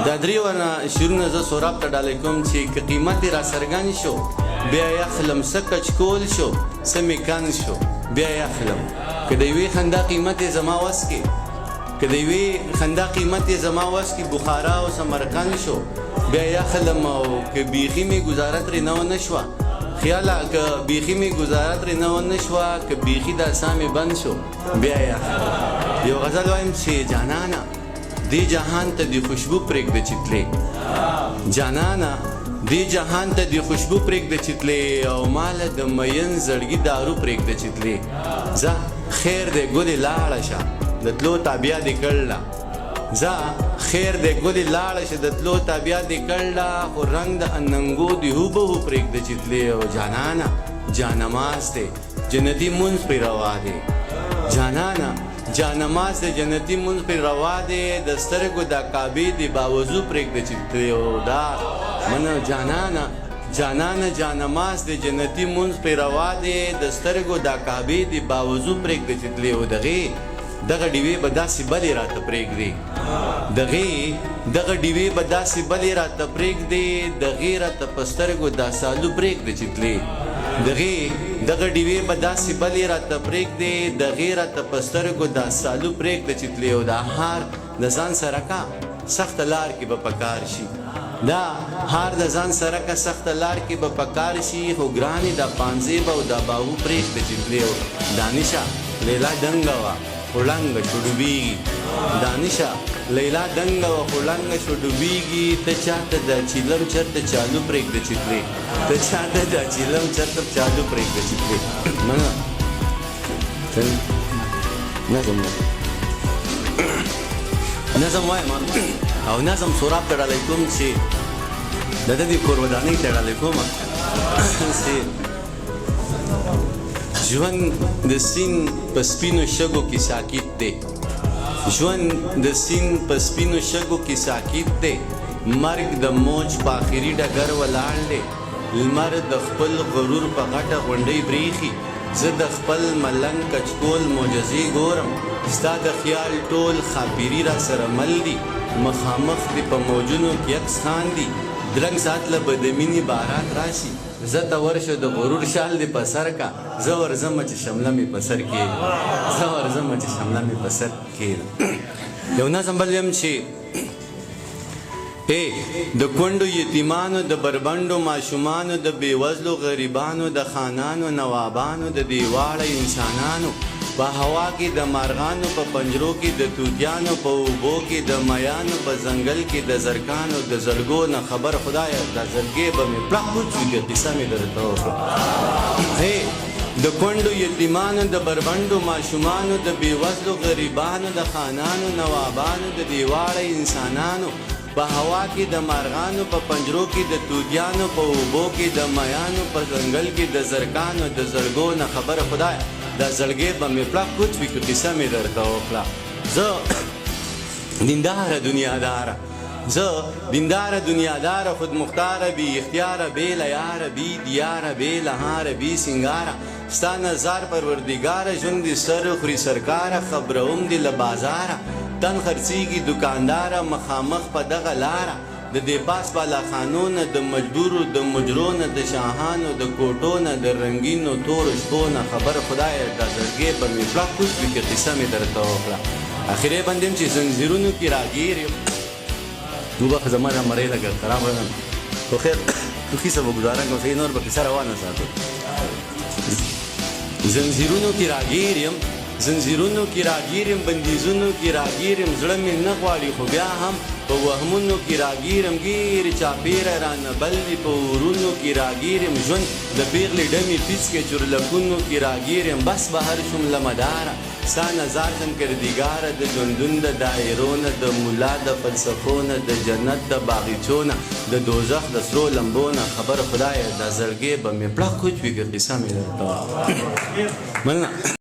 دا دریونه شیرونه زه سوراب ته ډالۍ کوم چې که قیمت را څرګند شو بیا یخلم څه کچکول شو څه مې کند شو بیا یخلم که د یوې خندا قیمت یې زما وس کې که د یوې خندا قیمت یې زما وس کې بخارا او سمرقند شو بیا یخلم او که بیخي مې ګزاره ترې نه ونه شوه خیاله که بیخي مې ګزاره ترې نه ونه شوه که بیخي دا سا مې بند شو بیا یخلم یو غزل وایم چې جانانه دی جهان ته دی خوشبو پرېږده چې تلې جانانه دی جهان ته دی خوشبو پرېږده چې تلې او ماله د مین زړګي دارو پرېږده چې تلې ځه خیر دی ګلې لاړه شه د تلو تابیا دې کړله ځه خیر دی ګلې لاړه شه د تلو تابیا دې کړله خو رنګ د اننګو دی هوبهو پرېږده چې تلې او جانانه جانماز دی جنتي مونځ پرې روا دی جانانه جانماز د جنتي مونځ پرې روا دی د سترګو د کعبې د باوضو پرېږده چې تلې او دا منه جانانه جانانه جانماز د جنتي مونځ پرې روا دی د سترګو د کعبې د باوضو پرېږده چې تلې او دغه ډیوې به داسې بلې راته پرېږدي دغه ډیوې به داسې بلې راته پرېږدي دغې راته په سترګو دا سالو پرېږده چې تلې دغه ډیوې به داسې بلې راته پرېږدي دغې راته په سترګو دا سالو پرېږده چې تلې او دا هار د ځان سره کا سخته لار کې به پکار شي دا هار د ځان سره کا سخته لار کې به پکار شي خو ګرانې دا پانځې به او دا باهو پرېږده چې تلې او دانشه لیلا دنګه وه خو ړنګه شو ډوبېږي دانشه لیلا دنګه وه خو ړنګه شو ډوبېږي ته چاته دا چیلم چرته چالو پرېږده چې تلې ته چاته دا چیلم چرته چالو پرېږده چې تلې منه نظم وایم او نظم سوراب ته ډالۍ کوم چې د ده دې کور ودانۍ ته ډالۍ کوم چې ژوند د سیند په سپینو شګو کې ساکت دی ژوند د سیند په سپینو شګو کې ساکت دی مرګ د موج په آخري ډګر ولاړ دی لمر د خپل غرور په غټه غونډۍ بریښي زه د خپل ملنګ کچکول معجزې ګورم ستا د خیال ټول خاپیري را سره مل دي مخامخ دې په موجونو کې عکس خاندي درنګ سات له به د مینې باران راشي زه ته ورشه د غرور شال دې په سر کا زه ورځمه چې شمله مې په سر کېږي یو نظم بل ویم چې د کونډو یتیمانو د بربنډو ماشومانو د بېوزلو غریبانو د خانانو نوابانو د دېواړه انسانانو په هوا کې د مارغانو په پنجرو کې د توتیانو په اوبو کې د میانو په ځنګل کې د زرکانو د زړګو نه خبر خدایه دا زړګې به مې پړق وچوي که قصه مې درته وکړه د کونډو یتیمانو د بربنډو ماشومانو د بېوزلو غریبانو د خانانو نوابانو د دېواړه انسانانو په هوا کې د مارغانو په پنجرو کې د توتیانو په اوبو کې د میانو په ځنګل کې د زرکانو د زړګو نه خبره خدایه دا زړګې به مې پړق وچوي که قصه مې درته وکړه زه دینداره دنیاداره خودمختاره بی اختیاره بی لیاره بی دیاره بی لهاره بی سنگاره ستا نظر پروردگاره ژوند دې سر خوري سرکاره خبروم دې له بازاره تن خرڅېږي دوکانداره مخامخ په دغه لاره د دې پاس بالا خانو نه د مجبورو د مجرو نه د شاهانو د کوټو نه د رنګینو تورو شپو نه خبر خدایه دا زړګې به مې پړق وچوي که قصه مې درته وکړه اخرې بندیم چې زنځیرونو کې راګیر یم وبخښه زما دا مرۍ لږ خرابه ده خو خیر ټوخي سه به ګزاره کوم صحیح نور به کیسه روانه ساتو زنځیرونو کې راګیر یم بندیزونو کې راګیر یم زړه مې نه غواړي خو بیا هم په وهمونو کې راګیر یم ګیرې چاپېره رانه بل دي په ورونو کې راګیر یم ژوند د پیغلې ډمې پیڅکې چورلکونو کې راګیر یم بس بهر شوم له مداره ستا نظر یم کردګاره د ژوندون د دایرو نه د ملا د فلسفو نه د جنت د باغچو نه د دوزخ د سرو لمبو نه خبر خدایه دا زړګې به مې پړق وچوي که قصه مې درته مننه